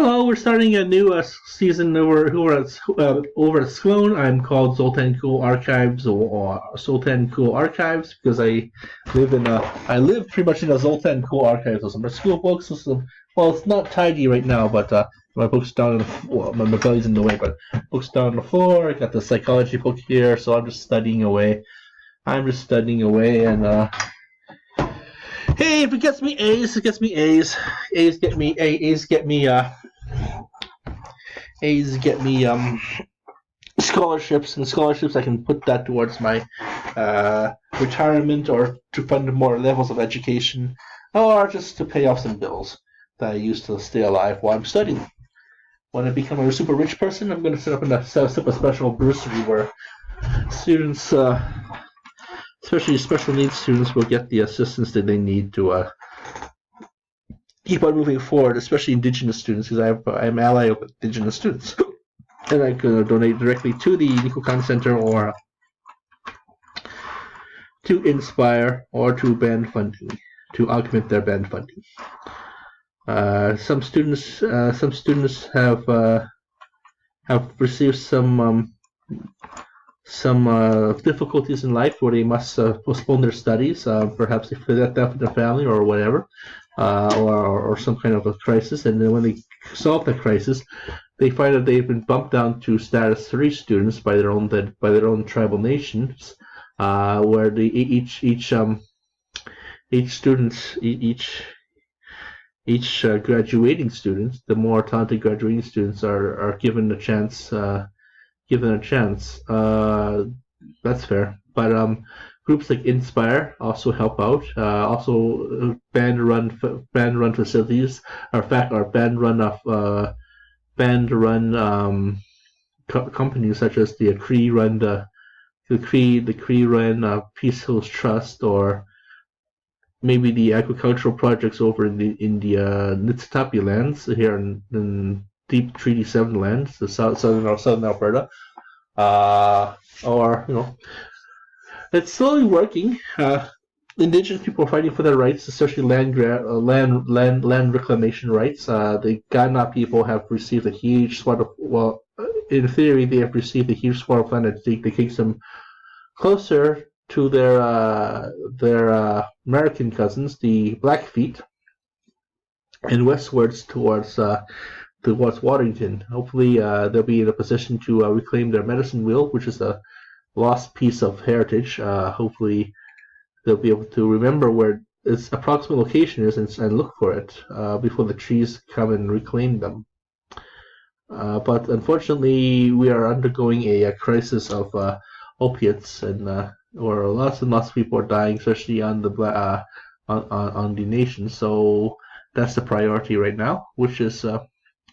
Hello, we're starting a new season over at Sklone. I'm called Zoltan Cool Archives or Zoltan Cool Archives because I live pretty much in a Zoltan Cool Archives with some school books. Well, it's not tidy right now, but my books down on the floor. My belly's in the way, but books down on the floor. I got the psychology book here, so I'm just studying away. And hey, if it gets me A's, it gets me A's. A's get me scholarships, and scholarships I can put that towards my retirement or to fund more levels of education or just to pay off some bills that I use to stay alive while I'm studying. When I become a super rich person, I'm going to set up a special bursary where students, especially special needs students, will get the assistance that they need to keep on moving forward, especially Indigenous students, because I'm ally of Indigenous students. And I could donate directly to the Nikokan Center or to Inspire or to band funding to augment their band funding. Some students have received some difficulties in life where they must postpone their studies, perhaps if they're death in their family or whatever, or some kind of a crisis. And then when they solve that crisis, they find that they've been bumped down to status 3 students by their own tribal nations, where each graduating student, the more talented graduating students are given a chance. That's fair. But groups like Inspire also help out. Also, band run facilities, or in fact, our band run companies such as the Cree run Peace Hills Trust, or maybe the agricultural projects over in the Niitsitapi lands here in deep Treaty 7 lands, the southern Alberta, or it's slowly working. Indigenous people are fighting for their rights, especially land reclamation rights. The Ghana people have received a huge swath of, well, in theory, they have received a huge swath of land that takes them closer to their American cousins, the Blackfeet, and westwards towards Waterington. Hopefully, they'll be in a position to reclaim their medicine wheel, which is a lost piece of heritage. Hopefully, they'll be able to remember where its approximate location is and look for it before the trees come and reclaim them. But unfortunately, we are undergoing a crisis of opiates, and where lots and lots of people are dying, especially on the nation. So that's the priority right now, which is.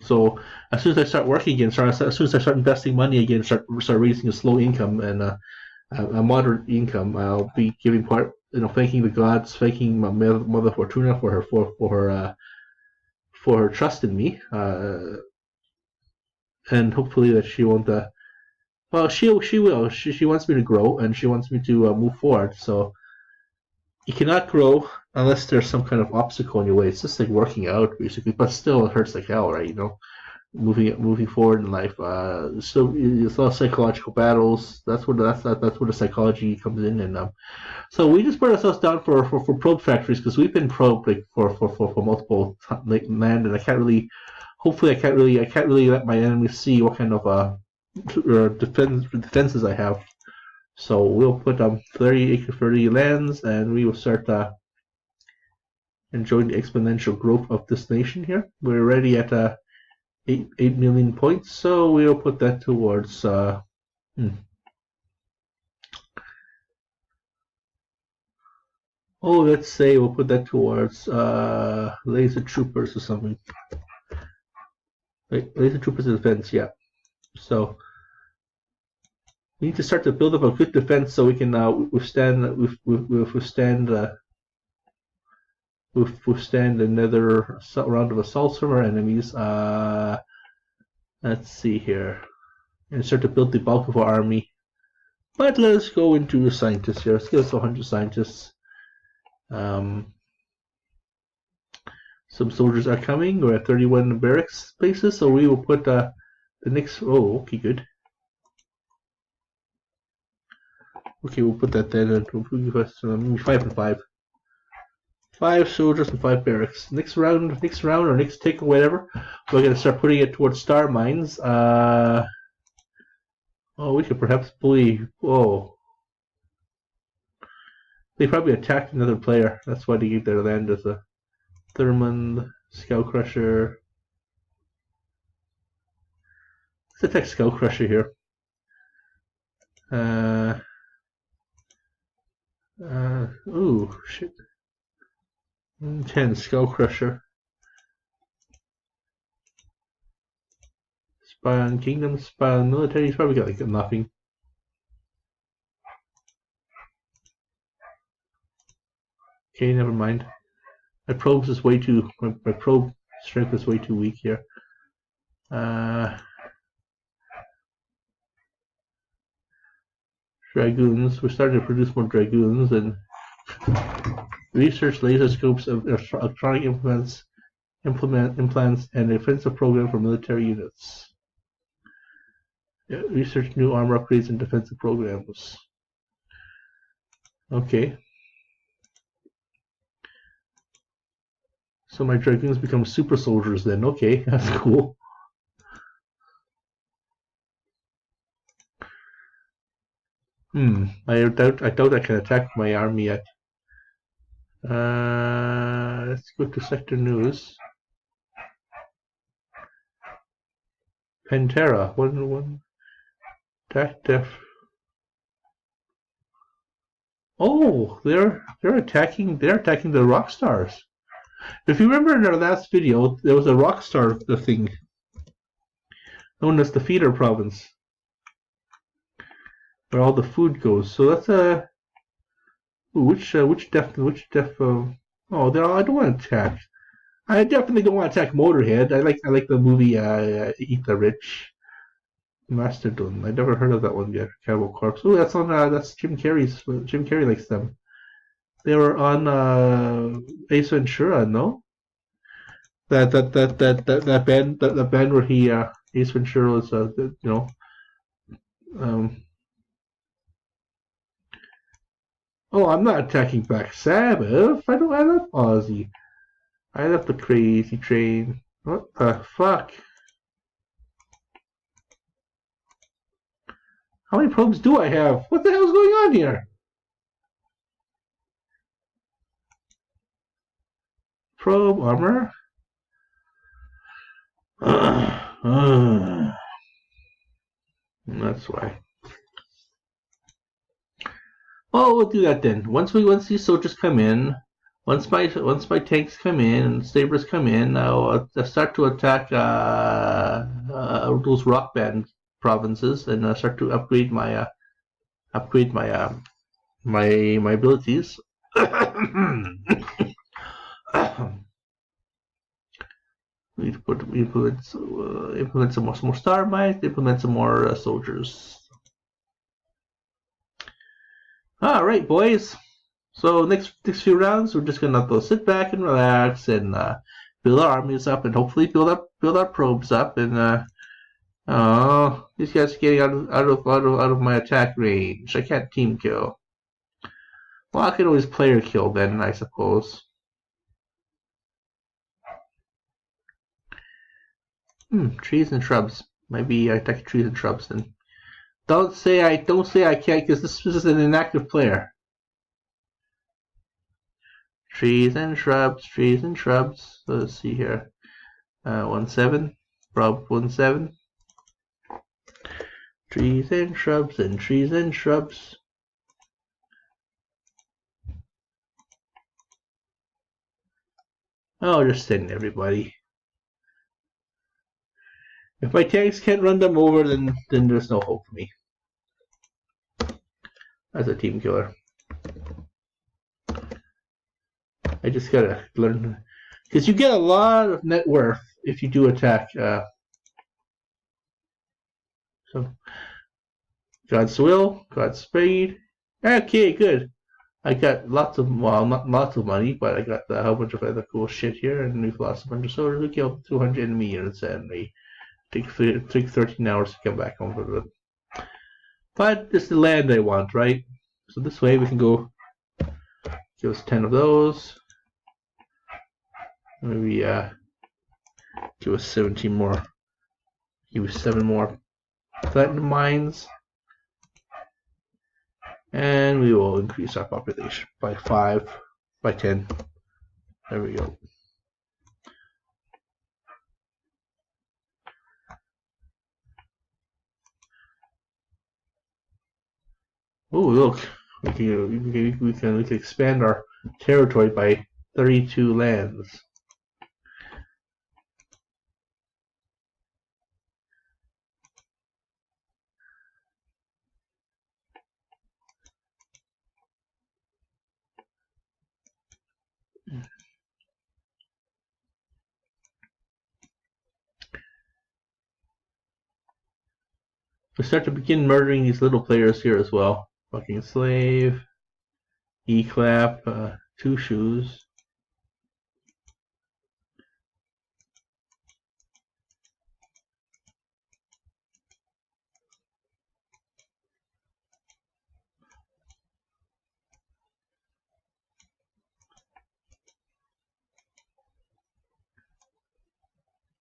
So as soon as I start working again, as soon as I start investing money again, start raising a slow income and a moderate income, I'll be giving thanking the gods, thanking my mother Fortuna for her trust in me, and hopefully that she won't. Well, she will. She wants me to grow, and she wants me to move forward. So you cannot grow unless there's some kind of obstacle in your way. It's just like working out, basically, but still it hurts like hell, right? Moving forward in life. So it's a lot of psychological battles. That's where the psychology comes in, and so we just put ourselves down for probe factories because we've been probed for multiple land, and I can't really let my enemies see what kind of defenses I have. So we'll put 30 lands, and we will start enjoying the exponential growth of this nation here. We're already at 8 million points, so we'll put that towards. Let's say we'll put that towards laser troopers or something. Laser troopers defense, yeah. So we need to start to build up a good defense so we can withstand another round of assaults from our enemies. Let's see here, and start to build the bulk of our army. But let us go into scientists here. Let's give us 100 scientists. Some soldiers are coming. We're at 31 barracks spaces, so we will put the next. Oh, okay, good. Okay, we'll put that then. And we'll put 5 and 5. 5 soldiers and 5 barracks. Next round, or next tick or whatever, we're gonna start putting it towards star mines. Oh, we could perhaps bully. Oh, they probably attacked another player. That's why they gave their land as a Thurmond, Scout Crusher. Let's attack Scout Crusher here. Ooh, shit. 10 Skull Crusher. Spy on Kingdom, spy on military. He's probably got like nothing. Okay, never mind. My probes is way too. My probe strength is way too weak here. Dragoons. We're starting to produce more dragoons and research laser scopes of electronic implants and a defensive program for military units. Yeah, research new armor upgrades and defensive programs. Okay. So my dragoons become super soldiers then. Okay, that's cool. I doubt I can attack my army yet. Let's go to sector news. Pantera, one attack def. Oh, they're attacking the rock stars. If you remember in our last video, there was a rock star thing known as the feeder province, where all the food goes. So that's a which def. Oh, I don't want to attack. I definitely don't want to attack Motorhead. I like the movie Eat the Rich. Mastodon. I never heard of that one yet. Cannibal Corpse. Oh, that's on. That's Jim Carrey's. Jim Carrey likes them. They were on Ace Ventura, no? That band where he Ace Ventura was Oh, I'm not attacking Black Sabbath. I love Ozzy. I love the Crazy Train. What the fuck? How many probes do I have? What the hell is going on here? Probe armor. That's why. Oh, we'll do that then. Once these soldiers come in, once my tanks come in and sabers come in, I'll start to attack those rock band provinces and start to upgrade my my abilities. We implement some more star mines, implement some more soldiers. All right, boys. So next few rounds, we're just gonna sit back and relax and build our armies up and hopefully build our probes up and oh, these guys are getting out of my attack range. I can't team kill. Well, I can always player kill then, I suppose. Trees and shrubs. Maybe I attack trees and shrubs then. Don't say I can't because this is an inactive player. Trees and shrubs. So let's see here. 1-7. Prob 1-7. Trees and shrubs. Oh, just send everybody. If my tanks can't run them over, then there's no hope for me as a team killer. I just gotta learn, because you get a lot of net worth if you do attack. So, God's will, Godspeed. Okay, good. I got lots of, well, not lots of money, but I got a whole bunch of other cool shit here, and we've lost a bunch of soldiers. We killed 200 enemy units, and we took 13 hours to come back home with it. But it's the land I want, right? So this way we can go, give us 10 of those. Maybe give us 17 more. Give us 7 more platinum mines. And we will increase our population by 5, by 10. There we go. Oh, look. We can expand our territory by 32 lands. We start to begin murdering these little players here as well. Fucking slave, E-clap, 2 shoes.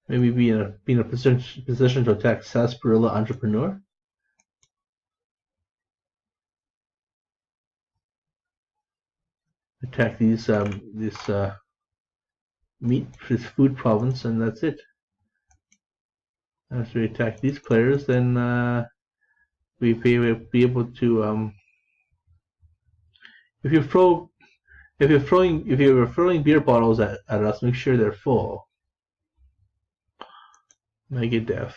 Maybe be in a position to attack Sarsaparilla Entrepreneur. Attack these meat, this food province, and that's it. After we attack these players, then we be able to if you're throwing beer bottles at us, make sure they're full. Megadeth.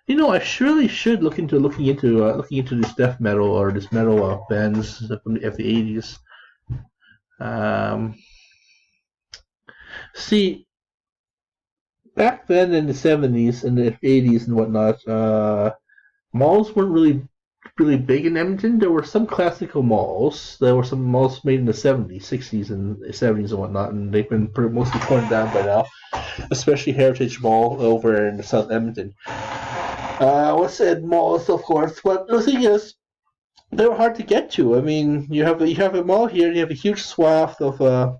You know, I surely should looking into this death metal or this metal bands from the 80s. See, back then in the 70s and the 80s and whatnot, malls weren't really big in Edmonton. There were some classical malls. There were some malls made in the 70s, 60s, and 70s and whatnot, and they've been mostly torn down by now, especially Heritage Mall over in South Edmonton. What's said malls, of course, but the thing is, they were hard to get to. I mean, you have a mall here, and you have a huge swath of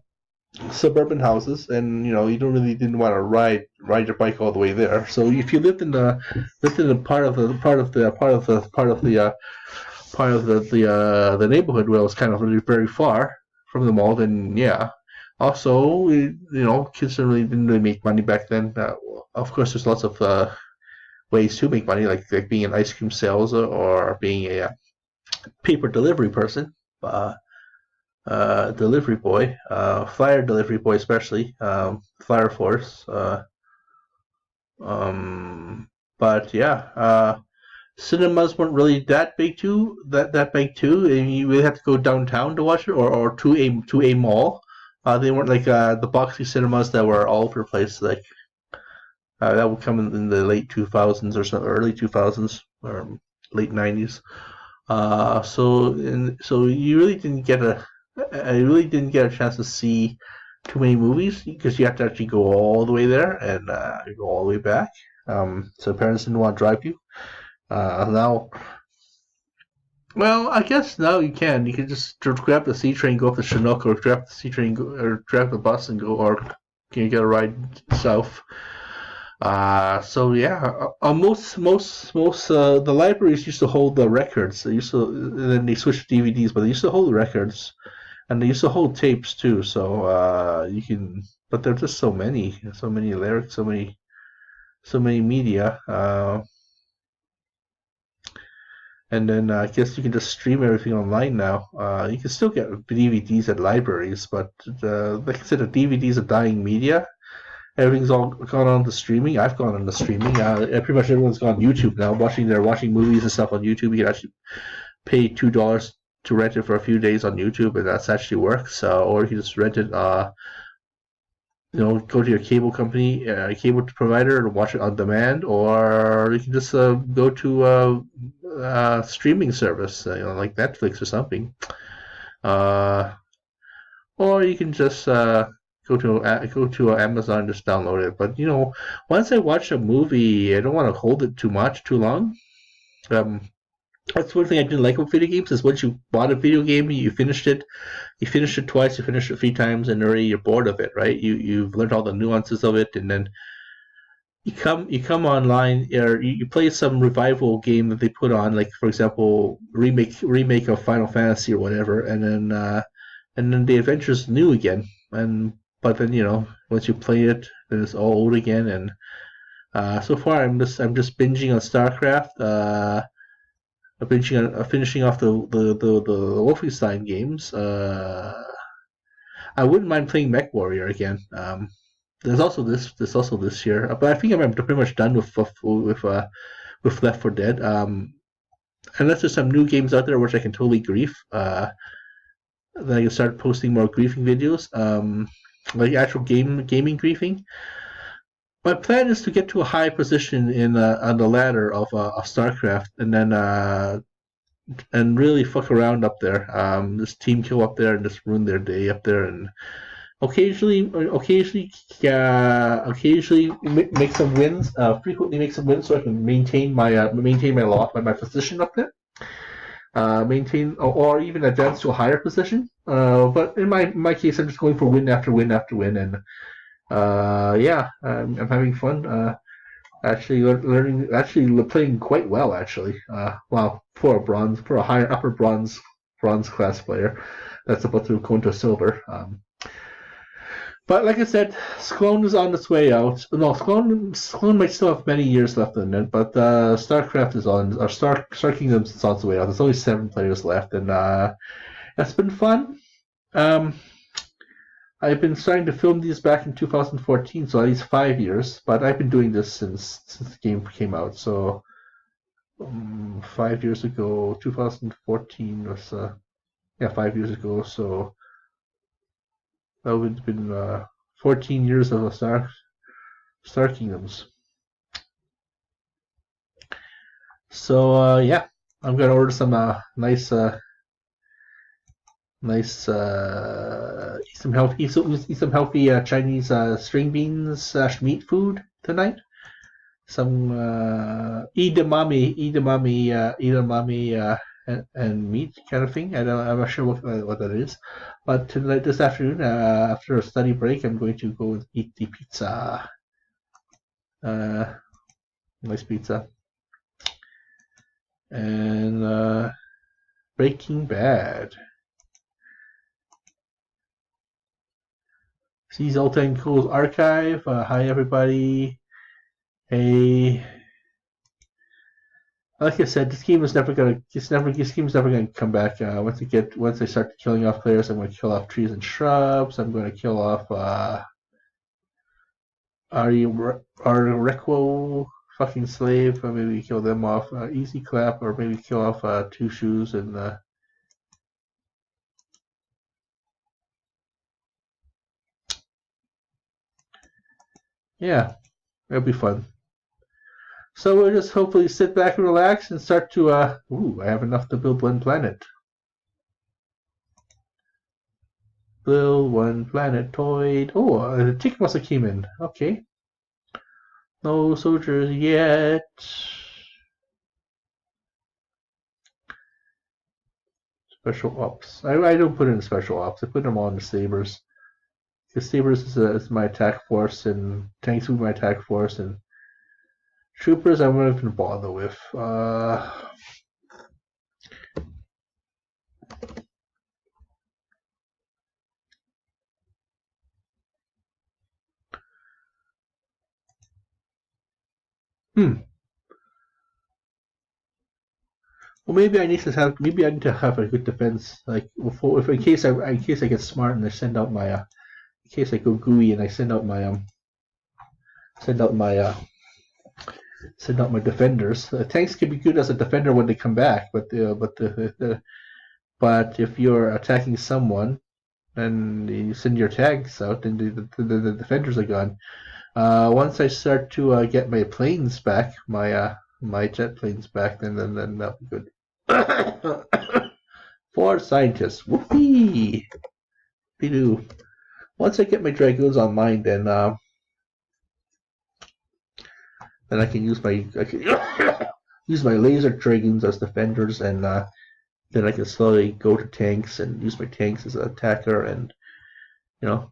suburban houses, and you didn't want to ride your bike all the way there. So if you lived in the part of the neighborhood where it was kind of really very far from the mall, then yeah. Also, kids didn't really make money back then. Of course, there's lots of ways to make money, like being an ice cream sales or being a paper delivery person, delivery boy, flyer delivery boy especially, flyer force. But yeah, cinemas weren't really that big too. That big too, and you really have to go downtown to watch it, or to a mall. They weren't like the boxy cinemas that were all over the place, like. That would come in the late 2000s or so, early 2000s or late 90s. So you really didn't get a chance to see too many movies because you have to actually go all the way there and go all the way back. So parents didn't want to drive you. Now, well, I guess now you can. You can just grab the C train, go up to Chinook, or grab the C train, or grab the bus and go, or can you get a ride south? So yeah, most the libraries used to hold the records. Then they switched to DVDs, but they used to hold the records, and they used to hold tapes too. So you can, but there's just so many lyrics, so many media. And then I guess you can just stream everything online now. You can still get DVDs at libraries, but like I said, the DVD is a dying media. Everything's all gone on to streaming. I've gone on to streaming. Pretty much everyone's gone on YouTube now. They're watching movies and stuff on YouTube. You can actually pay $2 to rent it for a few days on YouTube, and that's actually works. Or you can just rent it go to your cable company, cable provider, and watch it on demand, or you can just go to a streaming service, like Netflix or something. Uh, or you can just go to Amazon and just download it. But once I watch a movie, I don't want to hold it too long. Um, that's one thing I didn't like about video games is once you bought a video game, you finished it twice, you finished it 3 times, and already you're bored of it, right? You've learned all the nuances of it, and then you come online or you play some revival game that they put on, like for example, remake of Final Fantasy or whatever, and then the adventure's new again. And but then once you play it, then it's all old again. And so far, I'm just binging on StarCraft. I'm finishing off the Wolfenstein games. I wouldn't mind playing Mech Warrior again. There's also this year, but I think I'm pretty much done with Left 4 Dead. Unless there's some new games out there which I can totally grief. Then I can start posting more griefing videos, like actual gaming griefing. My plan is to get to a high position on the ladder of StarCraft, and then and really fuck around up there. Just team kill up there and just ruin their day up there, and occasionally make some wins. Frequently make some wins so I can maintain my position up there. Maintain or even advance to a higher position. But in my case, I'm just going for win after win after win, and yeah, I'm having fun. Actually, playing quite well. Actually, well, for a higher upper bronze class player that's about to go into silver. But like I said, Sklone is on its way out. No, Sklone might still have many years left in it, but StarCraft is on, or Star Kingdoms is on its way out. There's only 7 players left, and it's been fun. I've been starting to film these back in 2014, so at least 5 years. But I've been doing this since the game came out. So 5 years ago, 2014 was 5 years ago. So that would have been 14 years of Star Kingdoms. So yeah, I'm gonna order some nice eat some healthy Chinese string beans / meat food tonight. Some edamame and meat kind of thing. I'm not sure what that is. But tonight, this afternoon, after a study break, I'm going to go and eat the pizza. Nice pizza. And Breaking Bad. See Zoltan Cool's archive. Hi everybody. Hey. Like I said, this game is never gonna come back. Once I start killing off players, I'm gonna kill off trees and shrubs. I'm gonna kill off Requo fucking slave. Or maybe kill them off. Easy clap, or maybe kill off Two Shoes and yeah, it'll be fun. So we'll just hopefully sit back and relax and start to I have enough to build one planet. Build one planetoid. Oh, the tick must have came in. Okay. No soldiers yet. Special ops. I don't put in special ops. I put them all in the sabers. The sabers is my attack force, and tanks will be my attack force, and troopers I won't even bother with. Well, maybe I need to have a good defense, like if in case I get smart and I send out my in case I go gooey and I send out my defenders. Tanks can be good as a defender when they come back, but if you're attacking someone, and you send your tags out, and the defenders are gone. Once I start to get my planes back, my jet planes back, then that'll be good. For scientists, whoopee! Be-doo. Once I get my dragoons online, then I can use my use my laser dragoons as defenders, and then I can slowly go to tanks and use my tanks as an attacker, and you know.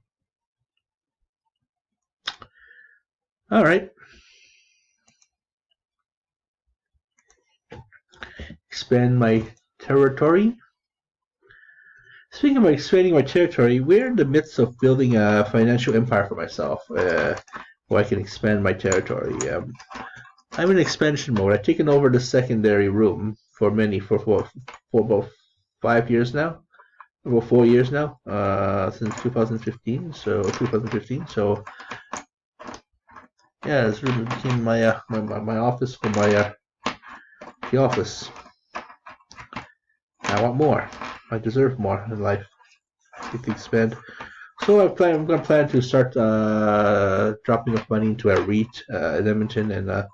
All right. Expand my territory. Speaking of expanding my territory, we're in the midst of building a financial empire for myself, where I can expand my territory. I'm in expansion mode. I've taken over the secondary room for about 5 years now, about 4 years now, since 2015. So yeah, it's really became my office for the office. I want more. I deserve more in life. I need to expand. So I'm going to plan to start dropping off money into a REIT in Edmonton, and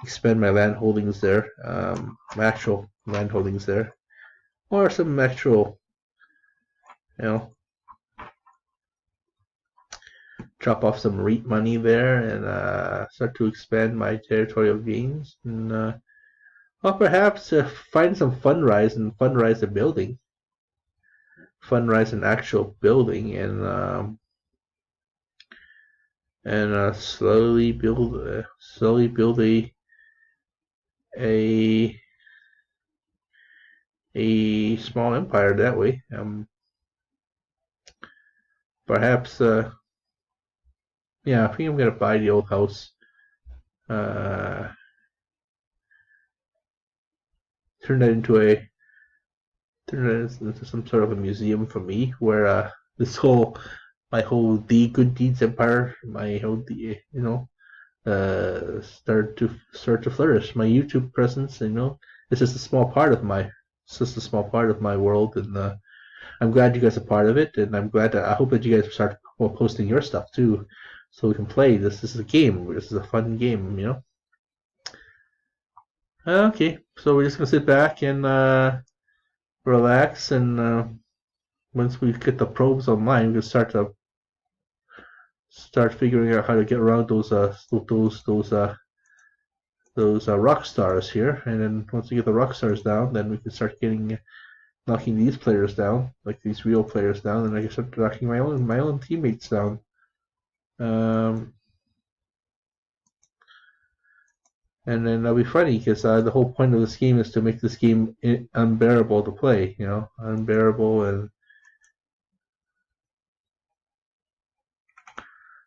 expand my land holdings there, my actual land holdings there, or some actual, drop off some REIT money there, and start to expand my territorial gains, and or perhaps find some fundraise a building, fundraise an actual building, and slowly build a small empire that way. Perhaps, yeah, I think I'm gonna buy the old house. Turn that into some sort of a museum for me, where my whole good deeds empire, my whole start to flourish. My YouTube presence, it's just a small part of my world, and I'm glad you guys are part of it, and I hope that you guys start posting your stuff too, so we can play this. This is a game. This is a fun game. Okay, so we're just gonna sit back and relax, and once we get the probes online, we can start figuring out how to get around those rock stars here, and then once we get the rock stars down, then we can start knocking these players down, like these real players down, and I can start knocking my own teammates down. And then that'll be funny because the whole point of this game is to make this game unbearable to play. Unbearable, and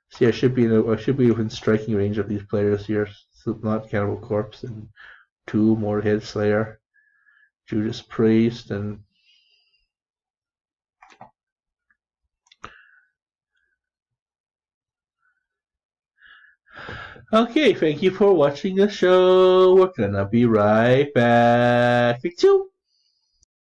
see, I should be within striking range of these players here. Not Cannibal Corpse, and 2 Moorhead Slayer, Judas Priest, and okay, thank you for watching the show. We're gonna be right back. Thank you.